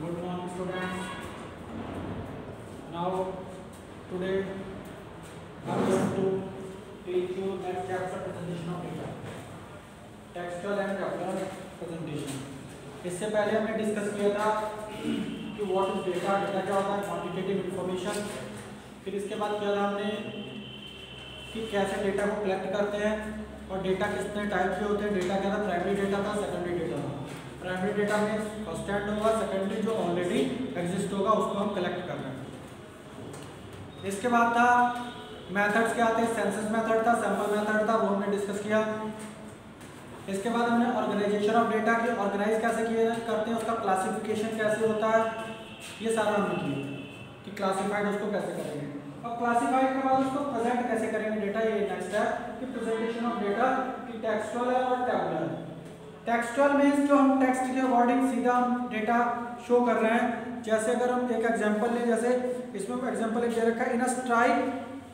Good morning, students. Now, today I am going to teach you next chapter presentation of data, textual and tabular presentation. इससे पहले हमने discuss किया था कि what is data, data क्या होता है, क्वांटिटेटिव इंफॉर्मेशन। फिर इसके बाद किया था हमने कि कैसे डेटा को कलेक्ट करते हैं और डेटा कितने टाइप के होते हैं। डेटा क्या था, प्राइमरी डेटा था, सेकेंडरी डेटा था। प्राइमरी डेटा में फर्स्ट हैंड होगा, सेकेंडरी जो ऑलरेडी एग्जिस्ट होगा उसको हम कलेक्ट कर रहे हैं। इसके बाद था मेथड्स क्या थे, सेंसस मेथड था, सैंपल मेथड था, वो हमने डिस्कस किया। इसके बाद हमने ऑर्गेनाइजेशन ऑफ डेटा की ऑर्गेनाइज कैसे किए करते हैं, उसका क्लासिफिकेशन कैसे होता है, ये सारा हमने किया कि क्लासिफाइड उसको कैसे करेंगे। अब क्लासिफाइड के बाद उसको प्रेजेंट कैसे करेंगे डेटा, ये नेक्स्ट है कि प्रेजेंटेशन ऑफ डेटा की टेक्सचुअल है और टैबुलर है। टेक्सचुअल मींस जो हम टेक्स्ट के अकॉर्डिंग सीधा हम डेटा शो कर रहे हैं। जैसे अगर हम एक एग्जांपल लें, जैसे इसमें एग्जांपल एक दे रखा है, in a strike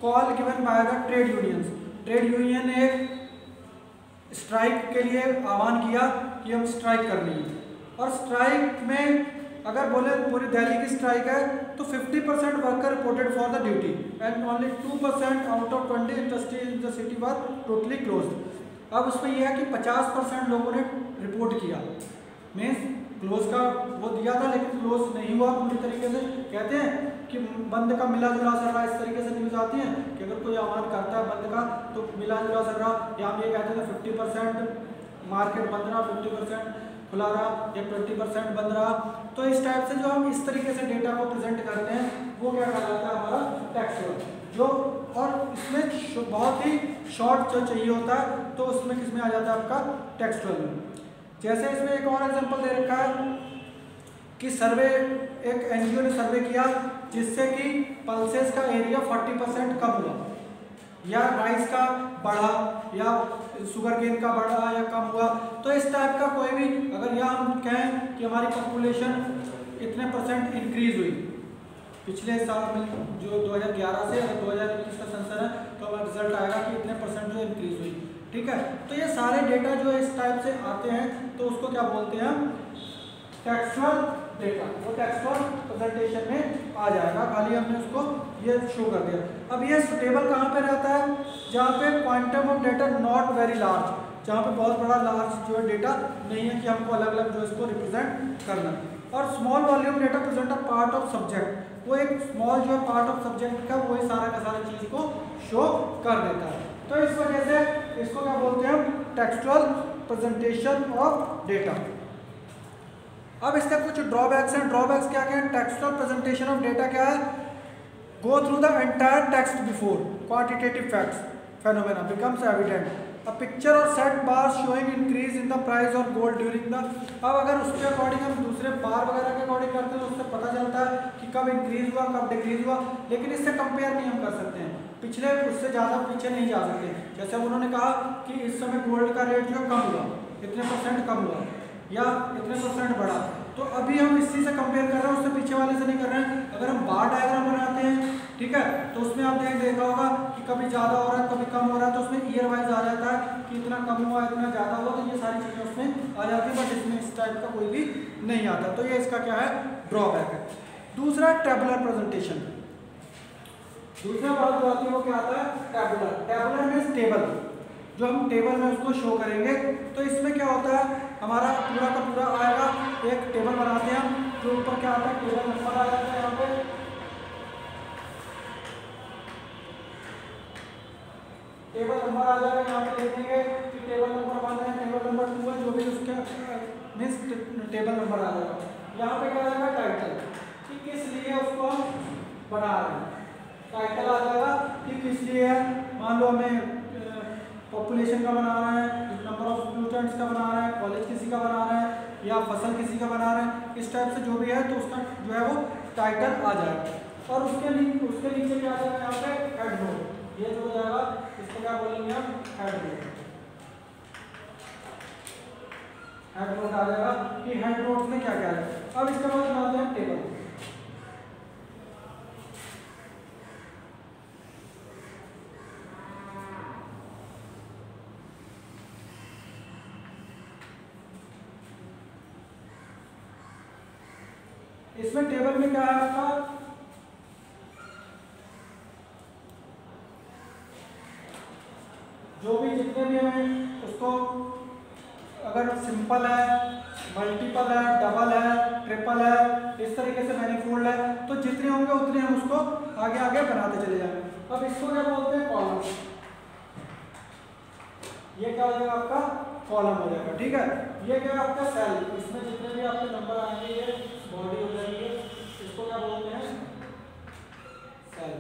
call given by the trade unions. Trade union ने एक स्ट्राइक के लिए आह्वान किया कि हम स्ट्राइक कर रही है। और स्ट्राइक में अगर बोले पूरी दिल्ली की स्ट्राइक है तो 50% worker reported for the duty and only 2% out of 20 industries in the city were totally closed. अब उसमें यह है कि 50% लोगों ने रिपोर्ट किया, मीन्स क्लोज का वो दिया था लेकिन क्लोज नहीं हुआ पूरी तरीके से। कहते हैं कि बंद का मिला जुला असर रहा, इस तरीके से न्यूज़ आती है कि अगर कोई आह्वान करता है बंद का तो मिला जुला असर रहा, या हम ये कहते थे 50% मार्केट बंद रहा, 50% खुला रहा, या 20% बंद रहा। तो इस टाइप से जो हम इस तरीके से डेटा को प्रेजेंट करते हैं वो क्या कहलाता है, हमारा टेक्सचुअल। जो और इसमें बहुत ही शॉर्ट जो चाहिए होता है तो उसमें किसमें आ जाता है, आपका टेक्सचुअल में। जैसे इसमें एक और एग्जांपल दे रखा है कि सर्वे, एक एनजीओ ने सर्वे किया जिससे कि पल्सेस का एरिया 40% कम हुआ, या राइस का बढ़ा, या शुगर केन का बढ़ा या कम हुआ। तो इस टाइप का कोई भी अगर यह हम कहें कि हमारी पॉपुलेशन इतने परसेंट इंक्रीज हुई पिछले साल में, जो 2011 से अगर 2021 का सेंसर है तो हमारा रिजल्ट आएगा कि इतने परसेंट जो इंक्रीज हुई। ठीक है, तो ये सारे डेटा जो इस टाइप से आते हैं तो उसको क्या बोलते हैं, टेक्सचुअल डेटा। वो टेक्सचुअल प्रेजेंटेशन में आ जाएगा, खाली हमने उसको ये शो कर दिया। अब ये सुटेबल कहाँ पे रहता है, जहाँ पे quantum of data not very large, जहाँ पे बहुत बड़ा लार्ज जो है डेटा नहीं है कि हमको अलग अलग जो इसको रिप्रेजेंट करना। और small volume data present a part of subject, वो एक स्मॉल जो है पार्ट ऑफ सब्जेक्ट का वही सारा का सारा चीज को शो कर देता है। तो इस वजह से इसको क्या बोलते हैं, टेक्सचुअल प्रेजेंटेशन ऑफ डेटा। अब इसके कुछ ड्रॉबैक्स हैं। ड्रॉबैक्स क्या क्या है, टेक्सचुअल प्रेजेंटेशन ऑफ डेटा क्या है, go through the entire text before quantitative facts phenomena becomes evident. A picture or set bars showing increase in the price of gold during the, अब अगर उसके according हम दूसरे बार वगैरह के अकॉर्डिंग करते हैं तो उससे पता चलता है कि कब इंक्रीज हुआ कब डिक्रीज हुआ, लेकिन इससे कंपेयर नहीं हम कर सकते हैं, पिछले उससे ज़्यादा पीछे नहीं जा सकते। जैसे उन्होंने कहा कि इस समय गोल्ड का रेट जो है कम हुआ, इतने परसेंट कम हुआ या इतने परसेंट बढ़ा, तो अभी हम इसी से कंपेयर कर रहे हैं, उससे पीछे वाले से नहीं कर रहे हैं। अगर हम बार डायग्राम बनाते हैं, ठीक है, तो उसमें आप देखा होगा कि कभी ज़्यादा हो रहा है कभी कम हो रहा है, तो उसमें ईयर वाइज आ जाता है कि इतना कम हुआ इतना ज़्यादा हुआ, तो ये सारी चीज़ें उसमें आ जाती है, बट इसमें इस टाइप का कोई भी नहीं आता। तो ये इसका क्या है, ड्रॉबैक है। दूसरा टेबुलर प्रेजेंटेशन, दूसरा बात जो आती है वो क्या आता है, टेबुलर। टेबुलर मीन्स टेबल, जो हम टेबल में उसको शो करेंगे। तो इसमें क्या होता है, हमारा पूरा का पूरा आएगा, एक टेबल बनाते हैं हम, जो ऊपर क्या आता है, टेबल नंबर आ जाता है, यहाँ पे टेबल नंबर आ जाएगा, यहाँ पे लिखेंगे कि टेबल नंबर 1 है, टेबल नंबर 2 है, जो भी उसके मीन्स टेबल नंबर आ जाएगा। यहाँ पे क्या आ जाएगा, टाइटल, कि किस लिए उसको हम बना रहे हैं, टाइटल आ जाएगा कि किस लिए है। मान लो हमें पॉपुलेशन का बना रहे हैं, नंबर ऑफ स्टूडेंट्स का बना रहे हैं, कॉलेज किसी का बना रहे हैं, या फसल किसी का बना रहे हैं, इस टाइप से जो भी है तो उसका जो है वो टाइटल आ जाएगा। और उसके नीचे क्या आ जाएगा, यहाँ पे हेड नोट, ये जो हो जाएगा इसको क्या बोलेंगे हम, हेड नोट। हेड नोट आ जाएगा कि हेड नोट में क्या क्या है। अब इसके बाद बनाते हैं टेबल। इसमें टेबल में क्या है आपका, जो भी जितने भी हैं उसको, अगर सिंपल है, मल्टीपल है, डबल है, ट्रिपल है, इस तरीके से मैनीफोल्ड है, तो जितने होंगे उतने हम उसको आगे आगे बनाते चले जाएंगे। अब इसको क्या बोलते हैं, कॉलम। ये क्या हो जाएगा आपका, कॉलम हो जाएगा। ठीक है, ये क्या है आपका सेल, इसमें जितने भी आपके नंबर आएंगे ये बॉडी हो जाएगी, इसको क्या बोलते हैं, सेल।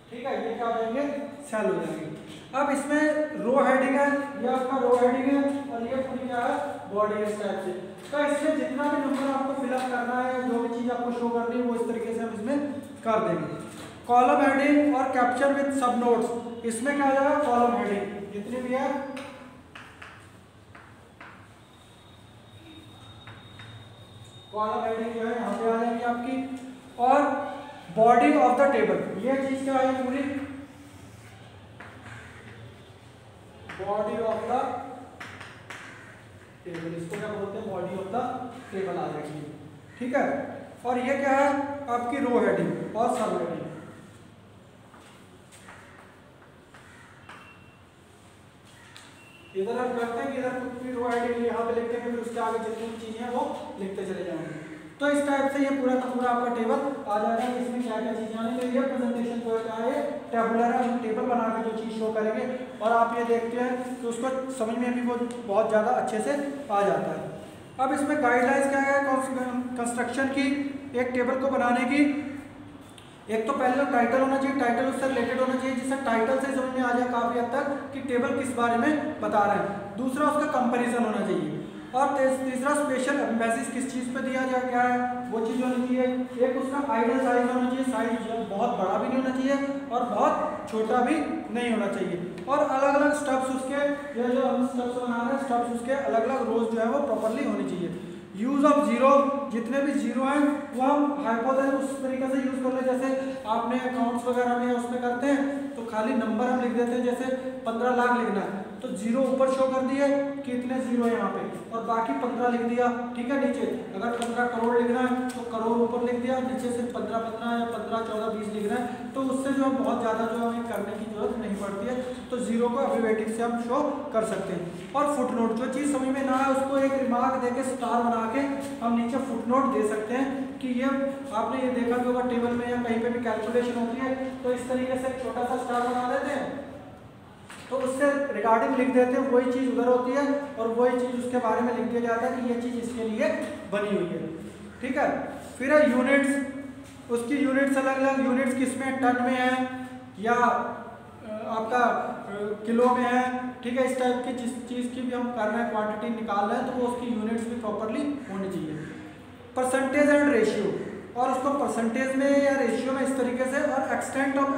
ठीक है, ये क्या हो जाएंगे, सेल हो जाएंगे। अब इसमें रो हेडिंग है, ये आपका रो हेडिंग है, और ये पूरी क्या है, बॉडी है इस टाइप से। तो इसमें जितना भी नंबर आपको फिलअप करना है, जो भी चीज आपको शो करनी है, वो इस तरीके से हम इसमें कर देंगे। कॉलम हेडिंग और कैप्चर विद सब नोट्स, इसमें क्या आ जाएगा, कॉलम हेडिंग जितनी भी है, कॉलम हेडिंग जो है यहाँ पे आ जाएगी आपकी। और बॉडी ऑफ द टेबल, ये चीज क्या है पूरी, बॉडी ऑफ द टेबल, इसको क्या बोलते हैं, बॉडी ऑफ द टेबल आ जाएगी। ठीक है, और ये क्या है आपकी रो हेडिंग और सब हेडिंग। इधर हम करते हैं कि इधर कुछ भी रो हेडिंग यहाँ पे लिखते हैं, फिर उसके आगे जितनी भी चीजें हैं वो लिखते चले जाएंगे। तो इस टाइप से ये पूरा का पूरा आपका टेबल आ जाएगा। इसमें क्या क्या चीजें आने लगी है, प्रेजेंटेशन जो है क्या है, टेबुलर है, हम टेबल बना के जो चीज शो करेंगे, और आप ये देखते हैं कि उसको समझ में भी वो बहुत ज़्यादा अच्छे से आ जाता है। अब इसमें गाइडलाइंस क्या है कंस्ट्रक्शन की, एक टेबल को बनाने की। एक तो पहले टाइटल होना चाहिए, टाइटल उससे रिलेटेड होना चाहिए, जिससे टाइटल से समझ में आ जाए काफ़ी हद तक कि टेबल किस बारे में बता रहा है। दूसरा उसका कंपैरिजन होना चाहिए, और तीसरा स्पेशल एम्फेसिस किस चीज़ पे दिया जाए, क्या है वो चीज़ होनी चाहिए। एक उसका आइडियल साइज होना चाहिए, साइज बहुत बड़ा भी नहीं होना चाहिए और बहुत छोटा भी नहीं होना चाहिए। और अलग अलग स्टेप्स उसके, ये जो हम स्टेप्स बना रहे हैं, स्टेप्स उसके अलग अलग रोज जो है वो प्रॉपरली होनी चाहिए। यूज ऑफ जीरो, जितने भी जीरो हैं वो हम हाइपोथेसिस उस तरीके से यूज कर ले, जैसे आपने अकाउंट्स वगैरह में उसमें करते हैं तो खाली नंबर हम लिख देते हैं, जैसे 15 लाख लिखना है तो जीरो ऊपर शो कर दिए कि इतने जीरो है यहाँ पे, और बाकी 15 लिख दिया। ठीक है, नीचे अगर 15 करोड़ लिखना है तो करोड़ ऊपर लिख दिया, नीचे से 15 या 15, 14, 20 लिखना है, तो उससे जो है बहुत ज़्यादा जो हमें करने की जरूरत नहीं पड़ती है। तो जीरो को एब्रिवेटिव से हम शो कर सकते हैं। और फुटनोट, जो चीज़ समझ में ना आए उसको एक रिमार्क देके स्टार बना के हम नीचे फुटनोट दे सकते हैं कि ये आपने ये देखा भी होगा टेबल में या कहीं पे भी कैलकुलेशन होती है तो इस तरीके से एक छोटा सा स्टार बना देते हैं, तो उससे रिगार्डिंग लिख देते हैं, वही चीज़ उधर होती है और वही चीज़ उसके बारे में लिख दिया जाता है कि ये चीज़ इसके लिए बनी हुई है। ठीक है, फिर है यूनिट्स, उसकी यूनिट्स अलग अलग, यूनिट्स किसमें, टन में है या आपका किलो में है। ठीक है, इस टाइप की जिस चीज़ की भी हम कर रहे हैं क्वांटिटी निकाल रहे हैं तो वो उसकी यूनिट्स भी प्रॉपरली होनी चाहिए। परसेंटेज एंड रेशियो, और उसको परसेंटेज में या रेशियो में इस तरीके से, और एक्सटेंट ऑफ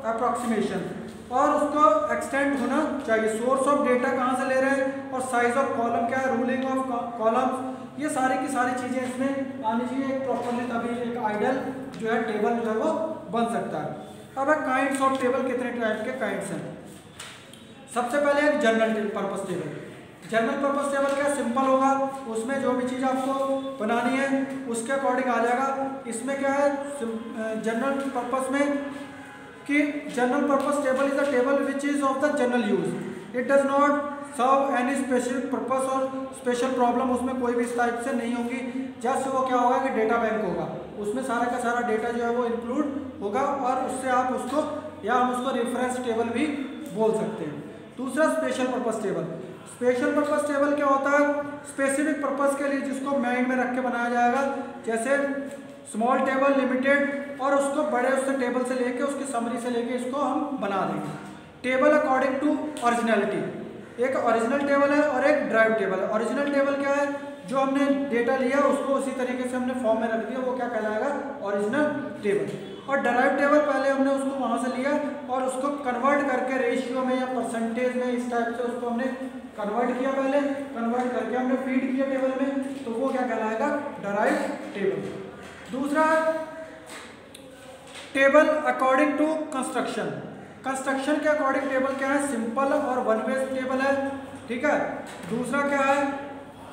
अप्रोक्सीमेशन, और उसको एक्सटेंड होना चाहिए। सोर्स ऑफ डेटा कहाँ से ले रहे हैं, और साइज ऑफ कॉलम क्या है, रूलिंग ऑफ कॉलम्स, ये सारी की सारी चीज़ें इसमें आनी चाहिए एक प्रॉपरली, तभी एक आइडियल जो है टेबल जो है वो बन सकता है। अब है काइंड्स ऑफ टेबल, कितने टाइप के काइंड्स हैं। सबसे पहले एक general purpose table. General purpose table क्या सिंपल होगा, उसमें जो भी चीज़ आपको बनानी है उसके अकॉर्डिंग आ जाएगा। इसमें क्या है जनरल पर्पस में कि general purpose table is a table which is of the general use, it does not serve any specific purpose और स्पेशल प्रॉब्लम उसमें कोई भी इस टाइप से नहीं होगी। जस्ट वो क्या होगा कि डेटा बैंक होगा, उसमें सारा का सारा डेटा जो है वो इंक्लूड होगा, और उससे आप उसको या हम उसको रेफरेंस टेबल भी बोल सकते हैं। दूसरा special purpose table. Special purpose table क्या होता है, स्पेसिफिक पर्पस के लिए जिसको माइंड में रख के बनाया जाएगा, जैसे स्मॉल टेबल, लिमिटेड, और उसको बड़े उससे टेबल से लेके उसकी समरी से लेके इसको हम बना देंगे। टेबल अकॉर्डिंग टू ओरिजिनलिटी, एक ओरिजिनल टेबल है और एक ड्राइव टेबल है। ओरिजिनल टेबल क्या है, जो हमने डेटा लिया उसको उसी तरीके से हमने फॉर्म में रख दिया, वो क्या कहलाएगा, ओरिजिनल टेबल। और डराइव टेबल पहले हमने उसको वहाँ से लिया और उसको कन्वर्ट करके रेशियो में या परसेंटेज में इस टाइप से उसको हमने कन्वर्ट किया, पहले कन्वर्ट करके हमने फीड किया टेबल में, तो वो क्या कहलाएगा, डराइव टेबल। दूसरा table according to construction. Construction के अकॉर्डिंग टेबल क्या है, सिंपल और वन वे टेबल है। ठीक है, दूसरा क्या है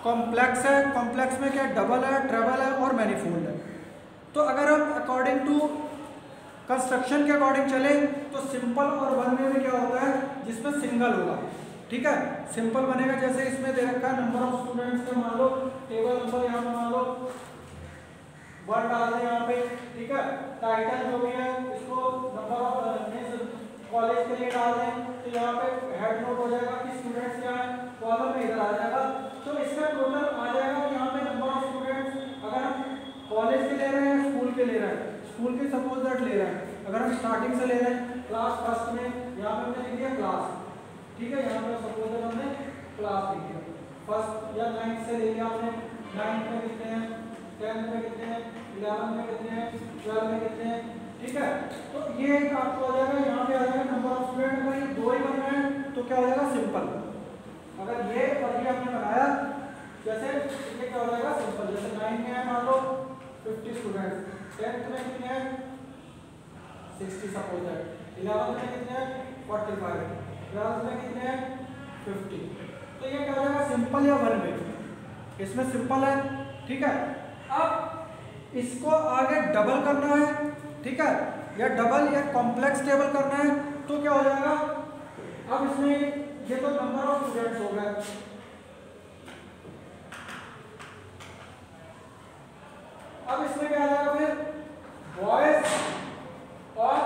कॉम्प्लेक्स है, कॉम्प्लेक्स में क्या डबल है, ट्रेबल है और मैनीफोल्ड है। तो अगर हम अकॉर्डिंग टू कंस्ट्रक्शन के अकॉर्डिंग चले तो सिंपल और वन में क्या होता है जिसमें सिंगल होगा, ठीक है। सिंपल बनेगा जैसे इसमें दे रखा है नंबर ऑफ स्टूडेंट्स का, मान लो टेबल नंबर यहाँ पे मान लो 1 डाल दें यहाँ पे, ठीक है। टाइटल जो भी है इसको नंबर ऑफ कॉलेज के लिए डाल दें, तो यहाँ पे हेड नोट हो जाएगा कि स्टूडेंट्स क्या है, कॉलम में इधर आ जाएगा। तो इसका टोटल आ जाएगा कि यहाँ पे नंबर ऑफ स्टूडेंट्स अगर हम कॉलेज के ले रहे हैं, स्कूल के ले रहे हैं, स्कूल के सपोज दैट ले रहे हैं, अगर हम स्टार्टिंग से ले रहे हैं क्लास फर्स्ट में, यहाँ पे हमने लिख दिया क्लास, ठीक है। यहाँ पे सपोज दैट हमने क्लास लिख दिया फर्स्ट, या 9th से ले लिया आपने, 9th में कितने हैं, 10th में कितने हैं, 11th में कितने हैं, 12th में कितने हैं, ठीक है। तो ये आपको आ जाएगा, यहाँ पे आ जाएगा नंबर ऑफ स्टूडेंट। अगर ये दो ही बन रहे हैं तो क्या हो जाएगा सिंपल। अगर ये और ये आपने बनाया जैसे ये क्या हो जाएगा सिंपल। जैसे 9 में है मान लो 50 स्टूडेंट्स, 10th में कितने हैं 60 सपोज है, 11th में कितने हैं 45, 12th में कितने हैं 50। तो ये क्या हो जाएगा सिंपल या वन में, इसमें सिंपल है, ठीक है। अब इसको आगे डबल करना है, ठीक है, या डबल या कॉम्प्लेक्स टेबल करना है तो क्या हो जाएगा। अब इसमें ये तो नंबर ऑफ स्टूडेंट्स हो गए, अब इसमें क्या आ जाएगा फिर बॉयज और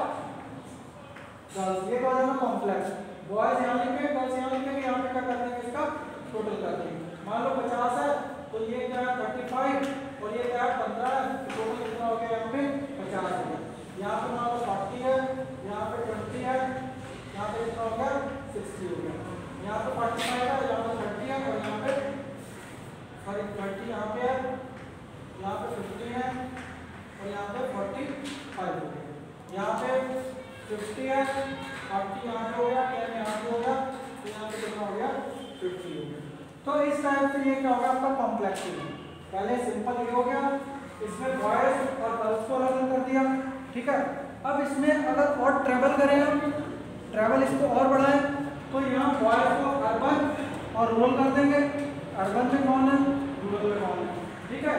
गर्ल्स, ये क्या हो जाएगा कॉम्प्लेक्स। बॉयज यहाँ लिखेंगे, गर्ल्स यहाँ लिखेंगे, यहाँ पे क्या कर देंगे इसका टोटल कर देंगे। मान लो 50 है तो ये क्या है 35 और ये क्या है 15 है, टोटल कितना हो गया यहाँ पे 50 है। यहाँ पे मान लो 40 है, यहाँ पे 20 है, यहाँ पे कितना हो गया 60 हो गया, यहाँ पे 45 है, यहाँ पे 30 है और यहाँ पे 30 यहाँ पे है, यहाँ पे 50 है और यहाँ पे 45 हो गया, यहाँ पे 50 है, 40 यहाँ पे हो गया, 10 यहाँ पे हो गया, तो यहाँ पे कितना हो गया 50 हो गया। तो इस टाइप से ये क्या हो गया आपका कॉम्प्लेक्स टेबल। पहले सिंपल ये हो गया, इसमें बॉयज और गर्ल्स को अलग कर दिया, ठीक है। अब इसमें अगर और ट्रेवल करें हम, ट्रेवल इसको और बढ़ाएं तो यहाँ बॉयज को अर्बन और रूरल कर देंगे। अर्बन में कौन है, रूरल में कौन है, ठीक है।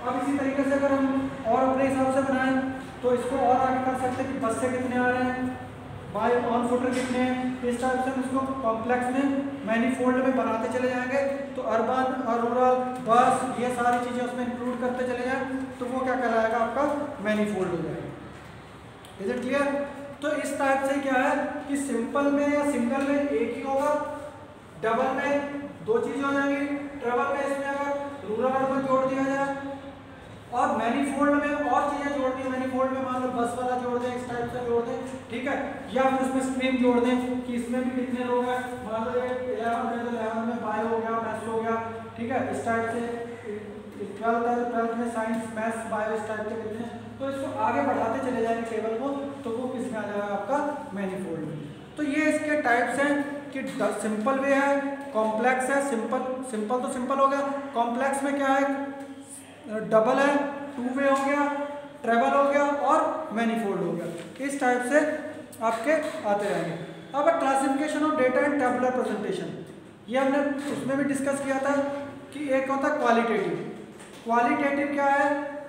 अब इसी तरीके से अगर हम और अपने हिसाब से बनाएं तो इसको और आगे कर सकते हैं कि बस से कितने आ रहे हैं, बाय ऑन फुटर कितने हैं। इस टाइप से हम इसको कॉम्प्लेक्स में मैनीफोल्ड में बनाते चले जाएंगे। तो अर्बन और रूरल बस ये सारी चीज़ें उसमें इंक्लूड करते चले जाएं तो वो क्या कहलाएगा आपका मैनीफोल्ड हो जाएगा। Is it clear. तो इस टाइप से क्या है कि सिंपल में या सिंगल में एक ही होगा, डबल में दो चीजें हो जाएंगी, ट्रेवल में इसमें अगर रूरल अर्बन जोड़ दिया जाए और मैनीफोल्ड में और चीजें जोड़नी है, मैनीफोल्ड में मान लो बस वाला जोड़ दें, इस टाइप से जोड़ दें, ठीक है। या फिर उसमें स्ट्रीम जोड़ दें कि इसमें भी कितने लोग हैं, मान लो 11 में तो 11 में बायो हो गया, मैथ्स हो गया, ठीक है। इस टाइप से 12th है तो 12th में साइंस मैथ्स बायो इस टाइप के कितने, तो इसको आगे बढ़ाते चले जाएंगे टेबल को तो वो किसमें आ जाएगा आपका मैनीफोल्ड में। तो ये इसके टाइप्स हैं कि सिंपल वे है, कॉम्प्लेक्स है, सिंपल तो सिंपल हो गया, कॉम्प्लेक्स में क्या है डबल है, टू वे हो गया, ट्रेवल हो गया और मैनीफोल्ड हो गया। इस टाइप से आपके आते रहेंगे। अब classification of data and tabular presentation, ये हमने उसमें भी डिस्कस किया था कि एक होता है क्वालिटेटिव। क्वालिटेटिव क्या है,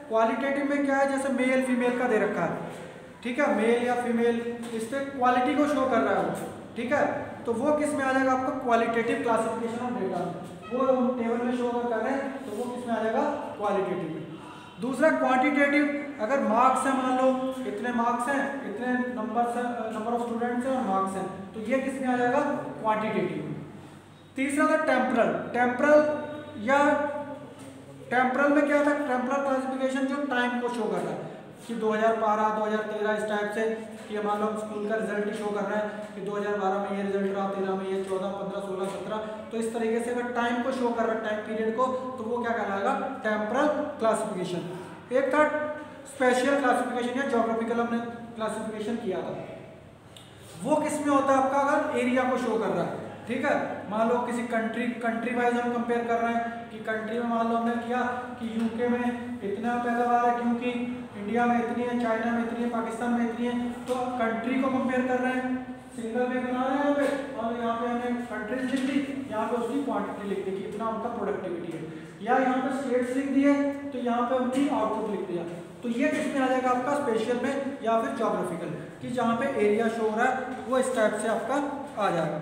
क्वालिटेटिव में क्या है जैसे मेल फीमेल का दे रखा है, ठीक है, मेल या फीमेल, इस पर क्वालिटी को शो कर रहा है, ठीक है। तो वो किस में आ जाएगा आपका क्वालिटेटिव क्लासिफिकेशन ऑफ डेटा, वो हम टेबल में शो कर रहे हैं तो वो किस में आ जाएगा क्वालिटेटिव में। दूसरा क्वांटिटेटिव, अगर मार्क्स है मान लो इतने मार्क्स हैं, इतने नंबर ऑफ स्टूडेंट्स हैं और मार्क्स हैं, तो ये किस में आ जाएगा क्वांटिटेटिव। तीसरा था टेम्परल, टेम्परल में क्या था, टेम्परल क्लासिफिकेशन जो टाइम को शो कर रहा है कि 2012 2013 इस टाइप से, कि मान लो स्कूल का रिजल्ट ही शो कर रहा है कि 2012 में ये रिजल्ट रहा, 13 में ये, 14 15 16 17, तो इस तरीके से अगर टाइम को शो कर रहा है, टाइम पीरियड को, तो वो क्या कहलाएगा टेम्परल क्लासिफिकेशन। एक था स्पेशल क्लासिफिकेशन या ज्योग्राफिकल हमने क्लासिफिकेशन किया था, वो किस में होता है आपका अगर एरिया को शो कर रहा है, ठीक है। मान लो किसी कंट्री वाइज हम कंपेयर कर रहे हैं कि कंट्री में मान लो हमने किया कि यूके में इतना पैदावार है क्योंकि इंडिया में इतनी है, चाइना में इतनी है, पाकिस्तान में इतनी है, तो कंट्री को कंपेयर कर रहे हैं सिंगल में बना रहे हैं यहाँ पे, और यहाँ पे हमने कंट्रीज लिख दी, यहाँ पे उसकी क्वांटिटी लिख दी कि इतना उनका प्रोडक्टिविटी है, या यहाँ पे स्टेट्स लिख दिए तो यहाँ पे उनकी आउटपुट लिख दिया। तो ये किसमें आ जाएगा आपका स्पेशल में या फिर ज्योग्राफिकल, कि जहाँ पे एरिया शो हो रहा है वो इस टाइप से आपका आ जाएगा।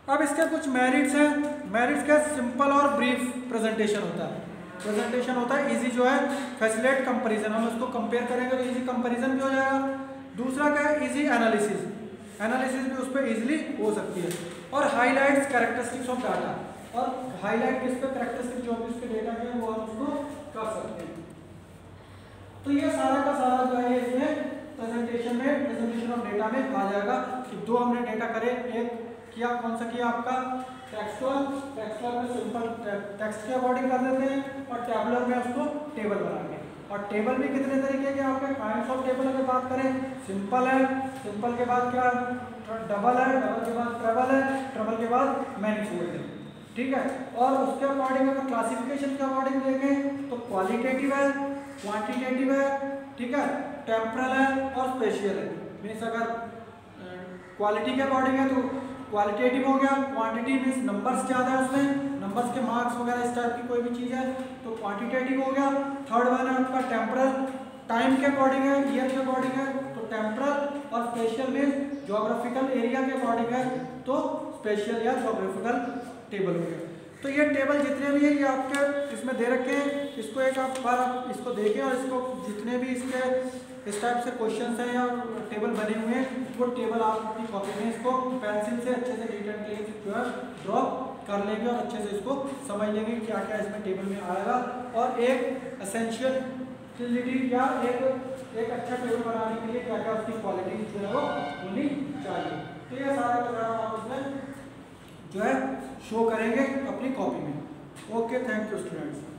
अब इसके कुछ मेरिट्स हैं। मेरिट्स का सिंपल और ब्रीफ प्रेजेंटेशन होता है। प्रेजेंटेशन होता है इजी जो है फैसिलिटेट कंपैरिजन, हम उसको कंपेयर करेंगे तो इजी कंपैरिजन भी हो जाएगा। दूसरा क्या है इजी एनालिसिस, एनालिसिस भी उस पर इजीली हो सकती है। और हाईलाइट्स कैरेक्टरिस्टिक्स ऑफ डाटा, और हाईलाइट किस पे कैरेक्टरिस्टिक जो भी उसके डेटा के वो हम उसको कर सकते हैं। तो ये सारा का सारा जो है इसमें प्रेजेंटेशन में प्रेजेंटेशन ऑफ डेटा में आ जाएगा कि दो हमने डेटा करे, एक किया कौन सा किया आपका टेक्सचुअल, टेक्सचुअल में सिंपल टेक्स्ट के अकॉर्डिंग कर देते हैं, और टैबुलर में उसको टेबल बनाएंगे। और टेबल भी कितने तरीके के आपके काइंड्स ऑफ टेबल अगर बात करें, सिंपल है, सिंपल के बाद क्या डबल है, डबल के बाद ट्रिपल है, ट्रिपल के बाद मैनीफोल्ड है, ठीक है। और उसके अकॉर्डिंग अगर क्लासिफिकेशन के अकॉर्डिंग देखें तो क्वालिटेटिव है, क्वांटिटेटिव है, ठीक है, टेम्परल है और स्पेशियल है। मीन्स अगर क्वालिटी के अकॉर्डिंग है तो क्वालिटेटिव हो गया, क्वांटिटी मीन्स नंबर्स ज़्यादा है उसमें, नंबर्स के मार्क्स वगैरह इस टाइप की कोई भी चीज़ है तो क्वांटिटेटिव हो गया। थर्ड वन है आपका टेम्परल, टाइम के अकॉर्डिंग है, ईयर के अकॉर्डिंग है तो टेम्परल, और स्पेशल मीन्स ज्योग्राफिकल एरिया के अकॉर्डिंग है तो स्पेशल या ज्योग्राफिकल टेबल हो गया। तो ये टेबल जितने भी हैं ये आपके इसमें दे रखे हैं, इसको एक आप बार आप इसको देखें, और इसको जितने भी इसके इस टाइप से क्वेश्चंस हैं या टेबल बने हुए हैं वो टेबल आप अपनी कॉपी में इसको पेंसिल से अच्छे से नीट एंड क्लीन जो है ड्रॉ कर लेंगे, और अच्छे से इसको समझ लेंगे क्या क्या इसमें टेबल में आएगा, और एक एसेंशियलिटी या एक अच्छा टेबल बनाने के लिए क्या क्या उसकी क्वालिटी जो है वो होनी चाहिए। तो ये सारा का सारा आप उसमें जो है शो करेंगे अपनी कॉपी में। Okay, thank you students.